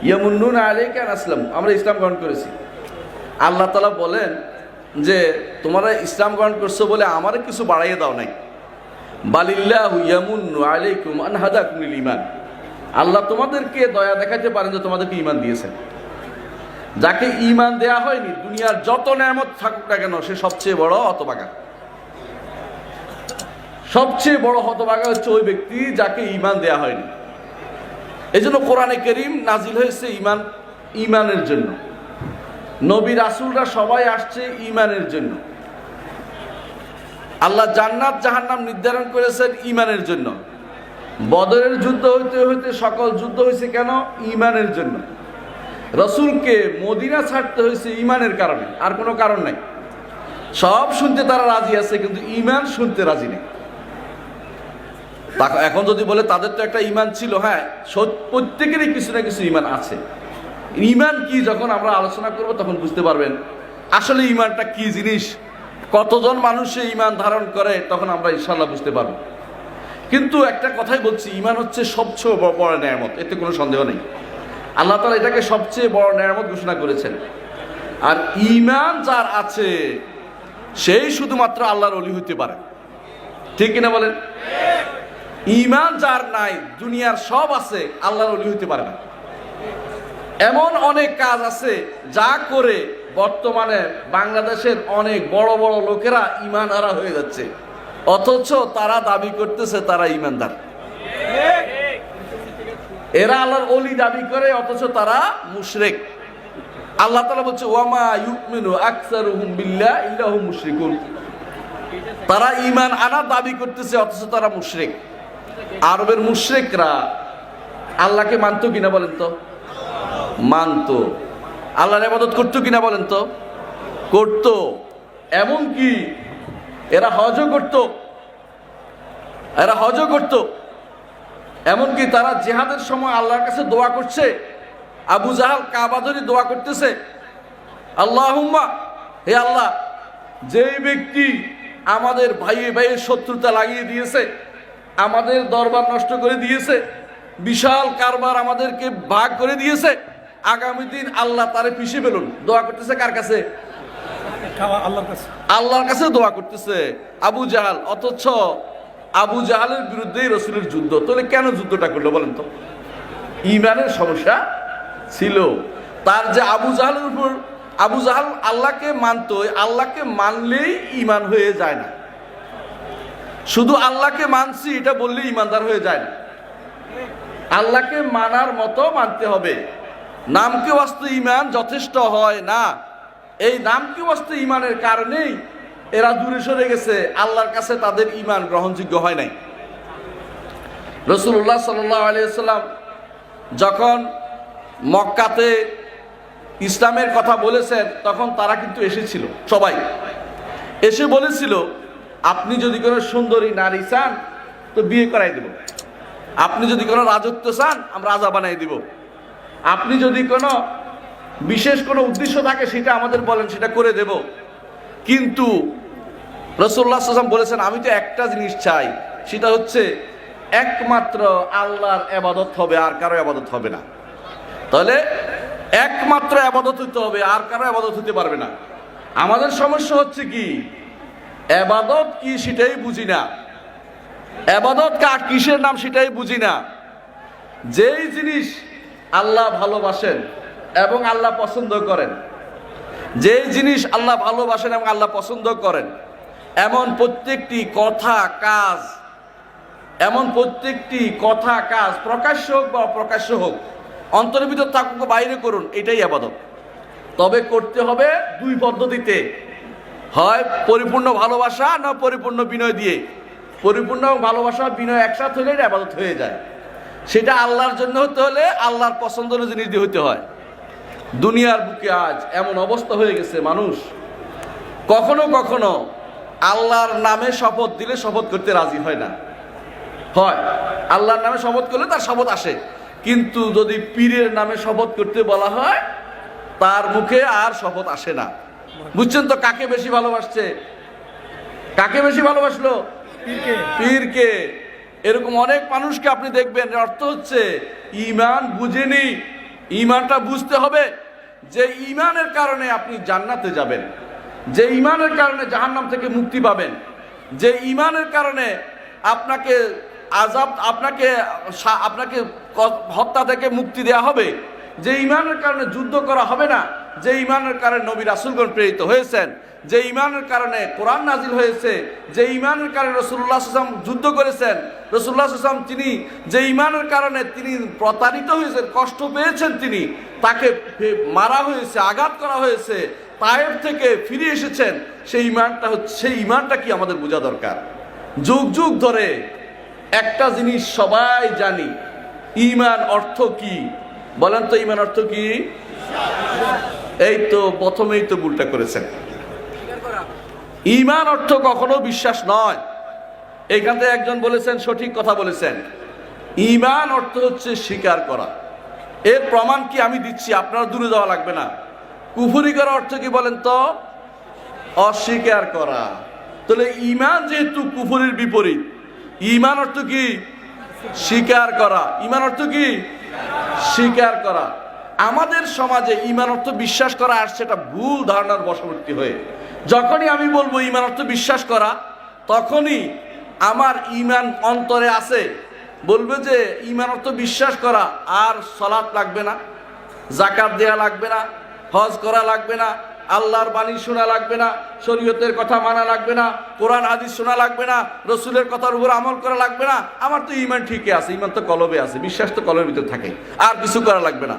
ইয়ামুন্নুনা আলাইকা আন আসলামু, আমরা ইসলাম গ্রহণ করেছি। আল্লাহ তাআলা বলেন যে তোমরা ইসলাম গ্রহণ করছো বলে আমারে কিছু বাড়াইয়ে দাও নাই। বালিল্লাহু ইয়ামুন্নু আলাইকুম আন হাদাকুমুল ঈমান, আল্লাহ তোমাদেরকে দয়া দেখাতে পারেন যে তোমাদেরকে ঈমান দিয়েছেন। যাকে ঈমান দেয়া হয়নি, দুনিয়ার যত নেয়ামত থাকুক না কেন, সে সবচেয়ে বড় হতভাগা। সবচেয়ে বড় হতভাগা হচ্ছে ওই ব্যক্তি যাকে ঈমান দেয়া হয়নি। এজন্য কোরআনে কারীম নাজিল হয়েছে ঈমানের জন্য। নবী রাসূলরা সবাই আসছে ঈমানের জন্য। আল্লাহ জান্নাত জাহান্নাম নির্ধারণ করেছেন ঈমানের জন্য। বদরের যুদ্ধ হইতে হইতে সকল যুদ্ধ হয়েছে কেন? ঈমানের জন্য। রাসূলকে মদিনা ছাড়তে হয়েছে ঈমানের কারণে, আর কোনো কারণ নাই। সব শুনতে তারা রাজি আছে, কিন্তু ঈমান শুনতে রাজি নেই। এখন যদি বলে তাদের তো একটা ঈমান ছিল, হ্যাঁ, প্রত্যেকেরই কিছু না কিছু ঈমান আছে। ঈমান কি যখন আমরা আলোচনা করব তখন বুঝতে পারবেন আসলে ঈমানটা কি জিনিস, কতজন মানুষে ঈমান ধারণ করে, তখন আমরা ইনশাআল্লাহ বুঝতে পারব। কিন্তু একটা কথাই বলছি, ঈমান হচ্ছে সবচেয়ে বড় নেয়ামত, এতে কোনো সন্দেহ নেই। আল্লাহ তাআলা এটাকে সবচেয়ে বড় নেয়ামত ঘোষণা করেছেন। আর ঈমান যার আছে সেই শুধুমাত্র আল্লাহর ওলি হতে পারে, ঠিক কিনা বলেন? ঈমান যার নাই, দুনিয়ার সব আছে, আল্লাহর ওলি হতে পারে না। এমন অনেক কাজ আছে যা করে বর্তমানে বাংলাদেশের অনেক বড় বড় লোকেরা ঈমান হারা হয়ে যাচ্ছে, অথচ তারা দাবি করতেছে তারা ঈমানদার। এরা আল্লাহর ওলি দাবি করে, অথচ তারা মুশরিক। আল্লাহ তাআলা বলছে ওয়ামা ইউমিনু আকসারুহুম বিল্লাহি ইল্লা হুম মুশরিকুন, তারা ঈমান আনার দাবি করতেছে অথচ তারা মুশরিক। আরবের মুশরিকরা আল্লাহকে মানতো কিনা বলেন তো? মানতো। আল্লাহর ইবাদত করতো কিনা বলেন তো? করতো। এমনকি এরা হজও করতো। এমনকি তারা জিহাদের সময় আল্লাহর কাছে দোয়া করছে। আবু জাহাল কাবা ধরে দোয়া করতেছে, আল্লাহুম্মা, হে আল্লাহ, যেই ব্যক্তি আমাদের ভাইয়ে ভাইয়ের শত্রুতা লাগিয়ে দিয়েছে, আমাদের দরবার নষ্ট করে দিয়েছে, বিশাল কারবার আমাদেরকে ভাগ করে দিয়েছে, আগামী দিন আল্লাহ তারে পিছিয়ে ফেলুন। দোয়া করতেছে কার কাছে? আল্লাহর কাছে দোয়া করতেছে আবু জাহাল। অথচ আবু জাহালের বিরুদ্ধেই রাসূলের যুদ্ধ। তাহলে কেন যুদ্ধটা করলো বলেন তো? ঈমানের সমস্যা ছিল তার। যে আবু জাহাল আল্লাহকে মানতো, আল্লাহকে মানলেই ঈমান হয়ে যায় না। শুধু আল্লাহকে মানছি এটা বললেই ঈমানদার হয়ে যায় না, আল্লাহকে মানার মতো মানতে হবে। নামকে ওয়াস্তে ঈমান যথেষ্ট হয় না। এই নামকে ওয়াস্তে ঈমানের কারণেই এরা দূরে সরে গেছে, আল্লাহর কাছে তাদের ঈমান গ্রহণযোগ্য হয় নাই। রাসূলুল্লাহ সাল্লাল্লাহু আলাইহি ওয়াসাল্লাম যখন মক্কাতে ইসলামের কথা বলেছেন, তখন তারা কিন্তু এসেছিল, সবাই এসে বলেছিল, আপনি যদি কোনো সুন্দরী নারী চান তো বিয়ে করাই দেব, আপনি যদি কোনো রাজত্ব চান আমরা রাজা বানাই দিব, আপনি যদি কোনো বিশেষ কোনো উদ্দেশ্য থাকে সেটা আমাদের বলেন, সেটা করে দেব। কিন্তু রাসূলুল্লাহ সাল্লাল্লাহু আলাইহি ওয়াসাল্লাম বলেছেন, আমি তো একটা জিনিস চাই, সেটা হচ্ছে একমাত্র আল্লাহর ইবাদত হবে, আর কারো ইবাদত হবে না। তাহলে একমাত্র ইবাদত হতে হবে, আর কারো ইবাদত হতে পারবে না। আমাদের সমস্যা হচ্ছে কি, ইবাদত কি সেটাই বুঝি না, ইবাদত কার কিসের নাম সেটাই বুঝি না। যেই জিনিস আল্লাহ ভালোবাসেন এবং আল্লাহ পছন্দ করেন, যেই জিনিস আল্লাহ ভালোবাসেন এবং আল্লাহ পছন্দ করেন, এমন প্রত্যেকটি কথা কাজ প্রকাশ্য হোক বা অপ্রকাশ্য হোক, অন্তরের ভিতর থাকুক বাইরে করুন, এটাই ইবাদত। তবে করতে হবে দুই পদ্ধতিতে, হয় পরিপূর্ণ ভালোবাসা না পরিপূর্ণ বিনয় দিয়ে। পরিপূর্ণ ভালোবাসা বিনয় একসাথে হলে এটা ইবাদত হয়ে যায়। সেটা আল্লাহর জন্য হতে হলে আল্লাহর পছন্দের জিনিস দিয়ে হতে হয়। দুনিয়ার বুকে আজ এমন অবস্থা হয়ে গেছে, মানুষ কখনো কখনো আল্লাহর নামে শপথ দিলে শপথ করতে রাজি হয় না। হয় আল্লাহর নামে শপথ করলে তার শপথ আসে, কিন্তু যদি পীরের নামে শপথ করতে বলা হয় তার মুখে আর শপথ আসে না। বুঝছেন তো কাকে বেশি ভালোবাসছে? কাকে বেশি ভালোবাসলো? পীরকে। এরকম অনেক মানুষকে আপনি দেখবেন, অর্থ হচ্ছে ঈমান বুঝেনি, ইমানটা বুঝতে হবে যে ইমানের কারণে আপনি জান্নাতে যাবেন, যে ইমানের কারণে জাহান্নাম থেকে মুক্তি পাবেন, যে ইমানের কারণে আপনাকে আপনাকে হত্যা থেকে মুক্তি দেওয়া হবে, যে ইমানের কারণে যুদ্ধ করা হবে না, যে ইমানের কারণে নবী রাসূলগণ প্রেরিত হয়েছেন, যে ইমানের কারণে কোরআন নাজিল হয়েছে, যে ইমানের কারণে রাসূলুল্লাহ সাল্লাল্লাহু আলাইহি ওয়াসাল্লাম যুদ্ধ করেছেন, রাসূলুল্লাহ সাল্লাল্লাহু আলাইহি ওয়াসাল্লাম তিনি যে ইমানের কারণে তিনি প্রতারিত হয়েছেন, কষ্ট পেয়েছেন, তিনি তাকে মারা হয়েছে, আঘাত করা হয়েছে, তায়েফ থেকে ফিরে এসেছেন, সেই ইমানটা হচ্ছে, সেই ইমানটা কি আমাদের বোঝা দরকার। যুগ যুগ ধরে একটা জিনিস সবাই জানি, ঈমান অর্থ কি বলেন তো? ঈমান অর্থ কি? এই তো প্রথমেই তো ভুলটা করেছেন। ঈমান অর্থ কখনো বিশ্বাস নয়। এইখান থেকে একজন বলেছেন, সঠিক কথা বলেছেন, ঈমান অর্থ হচ্ছে স্বীকার করা। এর প্রমাণ কি আমি দিচ্ছি, আপনারা দূরে যাওয়া লাগবে না। কুফরি করা অর্থ কি বলেন তো? অস্বীকার করা। তাহলে ঈমান যেহেতু কুফরির বিপরীত, ঈমান অর্থ কি? স্বীকার করা। ঈমান অর্থ কি? স্বীকার করা। আমাদের সমাজে ঈমান অর্থ বিশ্বাস করা আর সেটা ভুল ধারণার বশবর্তী হয়ে, যখনই আমি বলবো ঈমান অর্থ বিশ্বাস করা, তখনই আমার ঈমান অন্তরে আছে বলবে যে ঈমান অর্থ বিশ্বাস করা, আর সালাত লাগবে না, যাকাত দেয়া লাগবে না, হজ করা লাগবে না, আল্লাহর বাণী শোনা লাগবে না, শরীয়তের কথা মানা লাগবে না, কোরআন হাদিস শোনা লাগবে না, রসুলের কথার উপর আমল করা লাগবে না, আমার তো ঈমান ঠিকই আছে, ঈমান তো কলবে আছে, বিশ্বাস তো কলবের ভিতরে থাকে, আর কিছু করা লাগবে না।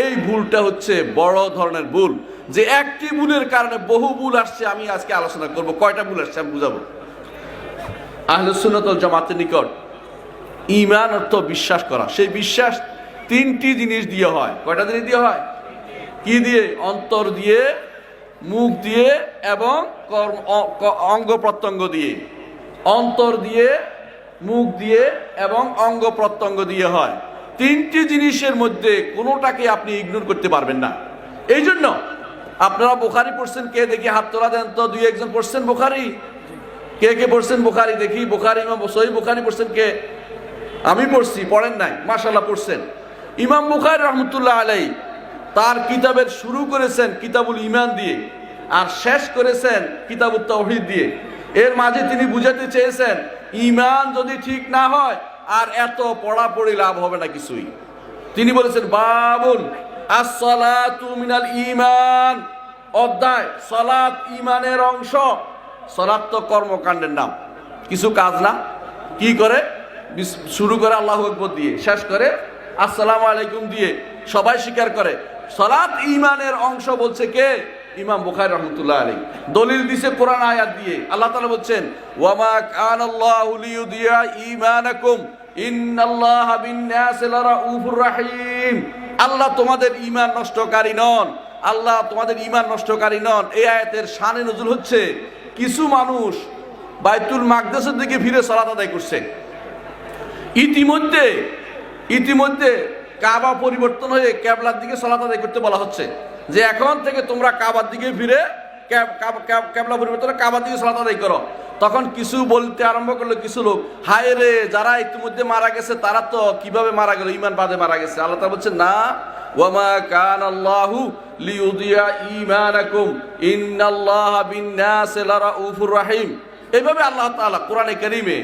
এই ভুলটা হচ্ছে বড় ধরনের ভুল, যে একটি ভুলের কারণে বহু ভুল আসছে। আমি আজকে আলোচনা করব কয়টা ভুল আসছে আমি বুঝাবো। আহলুস সুন্নাত ওয়াল জামাতের নিকট ঈমান অর্থ বিশ্বাস করা, সেই বিশ্বাস তিনটি জিনিস দিয়ে হয়। কয়টা জিনিস দিয়ে হয়? কি দিয়ে? অন্তর দিয়ে, মুখ দিয়ে এবং অঙ্গ প্রত্যঙ্গ দিয়ে। অন্তর দিয়ে, মুখ দিয়ে এবং অঙ্গ প্রত্যঙ্গ দিয়ে হয়। তিনটি জিনিসের মধ্যে কোনোটাকে আপনি ইগনোর করতে পারবেন না। এই জন্য আপনারা বুখারী পড়ছেন, কে দেখি হাত তোলা দেন তো, দুই একজন পড়ছেন বুখারী? কে কে পড়ছেন বুখারী দেখি? বুখারী, ইমাম সহিহ বুখারী পড়ছেন কে? আমি পড়ছি, পড়েন নাই? মাশাআল্লাহ পড়ছেন। ইমাম বুখারী রাহমাতুল্লাহ আলাইহি তার কিতাবের শুরু করেছেন কিতাবুল ঈমান দিয়ে, আর শেষ করেছেন কিতাবুত তাওহীদ দিয়ে। এর মাঝে তিনি বুঝাতে চেয়েছেন ঈমান যদি ঠিক না হয় আর এত পড়াপড়ি লাভ হবে না কিছুই। তিনি বলেছেন বাবুন আস-সালাতু মিনাল ঈমান, অধ্যায় সালাত ঈমানের অংশ। সালাত তো কর্মকাণ্ডের নাম, কিছু কাজ না। কি করে? শুরু করে আল্লাহু আকবার দিয়ে, শেষ করে আসসালামু আলাইকুম দিয়ে, সবাই স্বীকার করে সালাত ঈমানের অংশ। বলছে কে? ইমাম বুখারী রাহমাতুল্লাহ আলাইহি। দলিল দিছে কোরআন আয়াত দিয়ে। আল্লাহ তাআলা বলছেন ওয়ামা কানাল্লাহু লিইউদিয়া ঈমানাকুম ইন্নাল্লাহা বিন-নাসি লারাউফুর রাহিম। আল্লাহ তোমাদের ঈমান নষ্টকারী নন, আল্লাহ তোমাদের ঈমান নষ্টকারী নন। এই আয়াতের শানে নজুল হচ্ছে কিছু মানুষ বাইতুল মাকদেসের দিকে ফিরে সালাত আদায় করছে। ইতিমধ্যে কাবা পরিবর্তন হয়ে কিবলার দিকে সালাত আদায় করতে বলা হচ্ছে, যে এখন থেকে তোমরা কাবার দিকে ফিরে কিবলা পরিবর্তন কাবার দিকে সালাত আদায় করো। তখন কিছু বলতে আরম্ভ করলো কিছু লোক, হায় রে, যারা ইতিমধ্যে মারা গেছে তারা তো কিভাবে মারা গেল? ঈমান বাদে মারা গেছে। আল্লাহ তাআলা বলছেন না, ওয়ামা কানাল্লাহু লিইউদিয়া ঈমানাকুম ইন্নাল্লাহা বিন-নাসি লারাউফুর রাহিম। এইভাবে আল্লাহ তাআলা কোরআনে কারীমে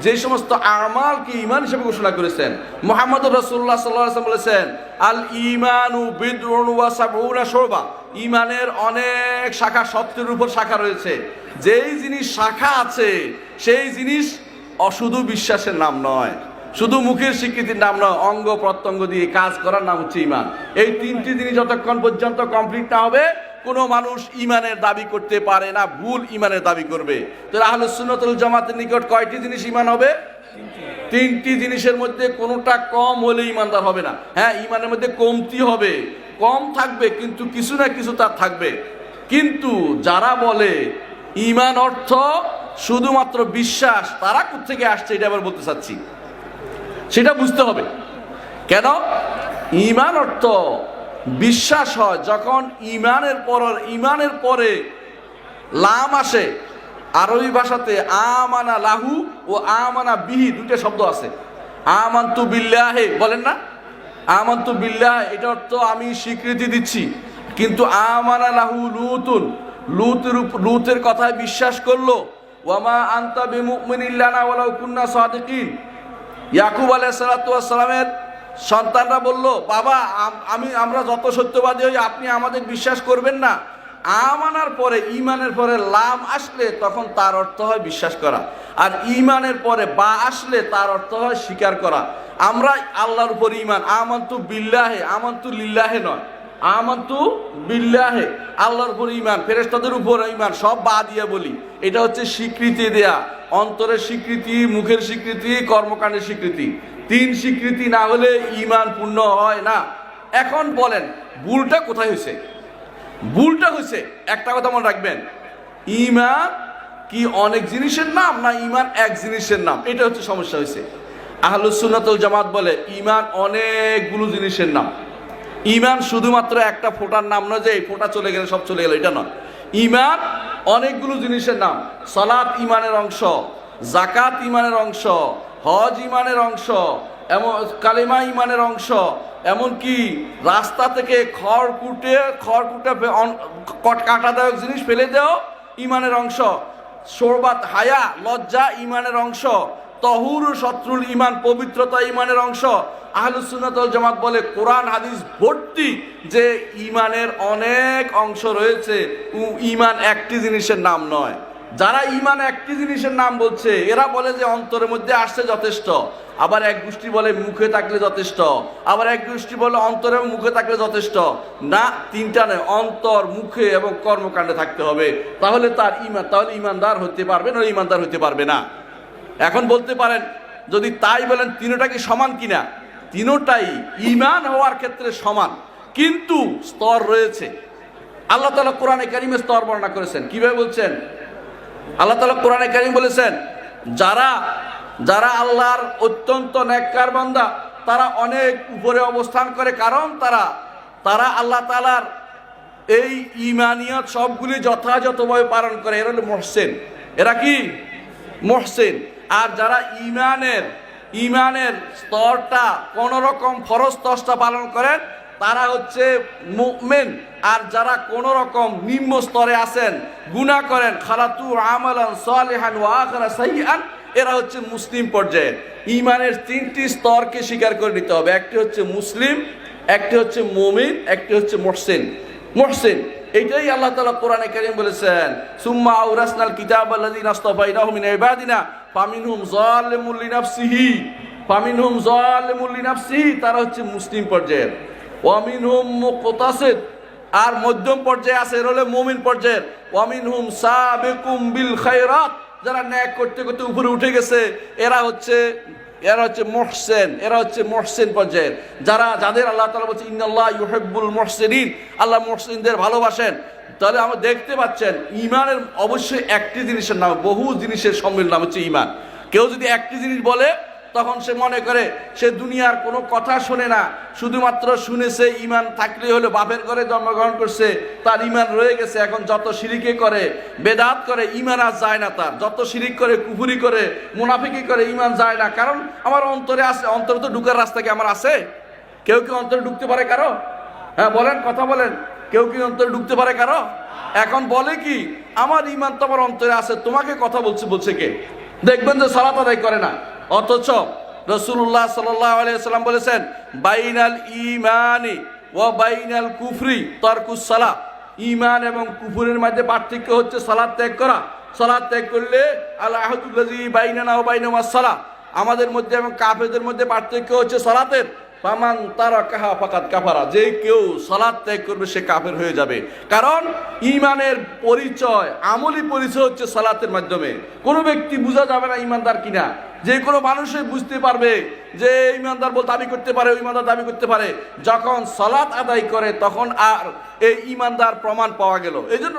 যে সমস্ত আমালকে ঈমান হিসেবে ঘোষণা করেছেন, মুহাম্মদুর রাসূলুল্লাহ সাল্লাল্লাহু আলাইহি ওয়াসাল্লাম বলেছেন আল ঈমানু বিদউন ওয়া সাবউনা শুবা। ঈমানের অনেক শাখা, 70-এর উপর শাখা রয়েছে। যেই জিনিস শাখা আছে সেই জিনিস শুধু বিশ্বাসের নাম নয়, শুধু মুখের স্বীকৃতির নাম নয়, অঙ্গ প্রত্যঙ্গ দিয়ে কাজ করার নাম হচ্ছে ঈমান। এই তিনটি জিনিস যতক্ষণ পর্যন্ত কমপ্লিট না হবে কোনো মানুষ ঈমানের দাবি করতে পারে না, ভুল ঈমানের দাবি করবে। তাহলে আহলুস সুন্নাত ওয়াল জামাতের নিকট কয়টি জিনিস ঈমান হবে? তিনটি জিনিসের মধ্যে কোনোটা কম হলে ঈমানদার হবে না। হ্যাঁ, ঈমানের মধ্যে কমতি হবে, কম থাকবে, কিন্তু কিছু না কিছু তার থাকবে। কিন্তু যারা বলে ঈমান অর্থ শুধুমাত্র বিশ্বাস, তারা কোত্থেকে আসছে এটা আবার বলতে চাচ্ছি, সেটা বুঝতে হবে। কেন? ঈমান অর্থ বিশ্বাস হয় যখন ঈমানের পরে লাম আসে। আরবি ভাষাতে আমানা লাহু ও আমানা বিহি দুটো শব্দ আছে। আমানতু বিল্লাহি বলেন না, আমানতু বিল্লাহ এটা অর্থ আমি স্বীকৃতি দিচ্ছি, কিন্তু আমানা লাহু লুতুন, লুতের কথায় বিশ্বাস করলো। ওয়ামা আনতা বিমুমিনিন লানা ওয়ালাউ কুন্না সাদিকিন, ইয়াকুব আলাইহিস সালাতু ওয়াস সালামের সন্তানরা বলল, বাবা আমরা যত সত্যবাদী হই আপনি আমাদের বিশ্বাস করবেন না। আমানার পরে ঈমানের পরে লাম আসলে তখন তার অর্থ হয় বিশ্বাস করা, আর ঈমানের পরে বা আসলে তার অর্থ হয় স্বীকার করা। আমরা আল্লাহর উপর ঈমান, আমানতু বিল্লাহে, আমানতু লিল্লাহে নয়, আমানতু বিল্লাহে আল্লাহর উপর ঈমান, ফেরেশতাদের উপর ঈমান, সব বা দিয়ে বলি। এটা হচ্ছে স্বীকৃতি দেয়া, অন্তরের স্বীকৃতি, মুখের স্বীকৃতি, কর্মকাণ্ডের স্বীকৃতি। তিন স্বীকৃতি না হলে ঈমান পূর্ণ হয় না। এখন বলেন ভুলটা কোথায় হয়েছে? ভুলটা হয়েছে একটা কথা মনে রাখবেন, ঈমান কি অনেক জিনিসের নাম না ঈমান এক জিনিসের নাম? এটা হচ্ছে সমস্যা হয়েছে। আহলুস সুন্নাত ওয়াল জামাত বলে ঈমান অনেকগুলো জিনিসের নাম। ঈমান শুধুমাত্র একটা ফোঁটার নাম নয় যে এই ফোঁটা চলে গেলে সব চলে গেল, এটা নয়। ঈমান অনেকগুলো জিনিসের নাম। সালাত ঈমানের অংশ, যাকাত ঈমানের অংশ, হজ ঈমানের অংশ, এমন কালেমা ঈমানের অংশ, এমনকি রাস্তা থেকে খড়কুটে কাঁটাদায়ক জিনিস ফেলে দেও ঈমানের অংশ। শোরবাত হায়া লজ্জা ঈমানের অংশ। তহুর শত্রুল ঈমান পবিত্রতা ঈমানের অংশ। আহলুস সুন্নাত ওয়াল জামাত বলে কোরআন হাদিস ভর্তি যে ঈমানের অনেক অংশ রয়েছে, ঈমান একটি জিনিসের নাম নয়। যারা ঈমান একটি জিনিসের নাম বলছে এরা বলে যে অন্তরের মধ্যে আসছে যথেষ্ট, আবার এক গোষ্ঠী বলে মুখে থাকলে যথেষ্ট, আবার এক গোষ্ঠী বলে অন্তরে মুখে থাকলে যথেষ্ট। না, তিনটা নয়, অন্তর, মুখে এবং কর্মকাণ্ডে থাকতে হবে, তাহলে তার ঈমান, তাহলে ঈমানদার হতে পারবে না, ঈমানদার হতে পারবে না। এখন বলতে পারেন যদি তাই বলেন তিনটা কি সমান কিনা? তিনটাই ঈমান হওয়ার ক্ষেত্রে সমান, কিন্তু স্তর রয়েছে। আল্লাহ তাআলা কোরআনে কারীমে স্তর বর্ণনা করেছেন। কিভাবে বলছেন? আল্লাহ তাআলা কোরআনে কারীম বলেছেন, যারা আল্লাহর অত্যন্ত নেককার বান্দা তারা অনেক উপরে অবস্থান করে, কারণ তারা আল্লাহ তাআলার এই ঈমানিয়ত সবগুলি যথাযথভাবে পালন করে। এরা হলো মুহসিন। এরা কি? মুহসিন। আর যারা ঈমানের স্তরটা কোন রকম ফরজ স্তরটা পালন করেন তারা হচ্ছে মুমিন। আর যারা কোন রকম নিম্ন স্তরে আছেন, গুনাহ করেন, খালাতু আমালান সালিহান ওয়া আখরা সাইয়্যান, এরা হচ্ছে মুসলিম পর্যায়ের। ঈমানের তিনটি স্তরকে স্বীকার করে নিতে হবে। একটি হচ্ছে মুসলিম, একটি হচ্ছে মুমিন, একটি হচ্ছে মুহসিন। এইটাই আল্লাহ তাআলা কোরআনে কারীম বলেছেন, সুম্মা আওরাসনাল কিতাবাল্লাযীনা আসতাফাইনাহুম মিন ইবাদিনা ফামিনহুম যালিমুল লিনাফসিহি, তারা হচ্ছে মুসলিম পর্যায়ের। ওয়া মিনহুম মুকতাসিদ, আর মধ্যম পর্যায়ে আছে, এরা হলো মুমিন পর্যায়ের। ওয়া মিনহুম সাবিকুম বিল খায়রাত, যারা ন্যায় করতে করতে উপরে উঠে গেছে এরা হচ্ছে মুহসিন পর্যায়ের। যাদের আল্লাহ তাআলা বলছে ইন্নাল্লাহ ইউহিব্বুল মুহসিনিন, আল্লাহ মুহসিনদের ভালোবাসেন। তাহলে আমরা দেখতে পাচ্ছেন ঈমানের অবশ্যই একটি জিনিসের নাম, বহু জিনিসের সম্মিলন নাম হচ্ছে ঈমান। কেউ যদি একটি জিনিস বলে তখন সে মনে করে সে দুনিয়ার কোনো কথা শোনে না, শুধুমাত্র শুনেছে, ঈমান থাকলে হলো, বাপের ঘরে জন্মগ্রহণ করছে, তার ঈমান রয়ে গেছে। এখন যত শিরিকে করে, বেদাত করে, ঈমান আর যায় না তার। যত শিরিক করে, কুফরি করে, মুনাফিকি করে, ঈমান যায় না। কারণ আমার অন্তরে আছে, অন্তরে তো ঢুকার রাস্তা কি আমার আছে? কেউ কি অন্তরে ঢুকতে পারে কারো? হ্যাঁ বলেন, কথা বলেন, কেউ কি অন্তরে ঢুকতে পারে কারো? এখন বলে কি আমার ঈমান তো আমার অন্তরে আছে, তোমাকে কথা বলছে কে? দেখবেন যে সালাত আদায় করে না, অথচ রাসূলুল্লাহ সাল্লাল্লাহু আলাইহি ওয়াসাল্লাম বলেছেন বাইনাল ঈমানি ওয়া বাইনাল কুফরি তারকুস সালাহ, ঈমান এবং কুফরের মধ্যে পার্থক্য হচ্ছে সালাত ত্যাগ করা। সালাত ত্যাগ করলে আল আহদুল্লাযী বাইনানা ওয়া বাইনাহুম সালাহ, আমাদের মধ্যে এবং কাফেরদের মধ্যে পার্থক্য হচ্ছে সালাতের। ফামান তারাকাহা ফাকাদ কাফারা, যে কেউ সালাত ত্যাগ করবে সে কাফের হয়ে যাবে। কারণ ঈমানের পরিচয়, আমলি পরিচয় হচ্ছে সালাতের মাধ্যমে। কোনো ব্যক্তি বোঝা যাবে না ঈমানদার কিনা, যে কোনো মানুষই বুঝতে পারবে যে ঈমানদার বল দাবি করতে পারে, ঈমানদার দাবি করতে পারে যখন সালাত আদায় করে, তখন আর এই ঈমানদার প্রমাণ পাওয়া গেল। এই জন্য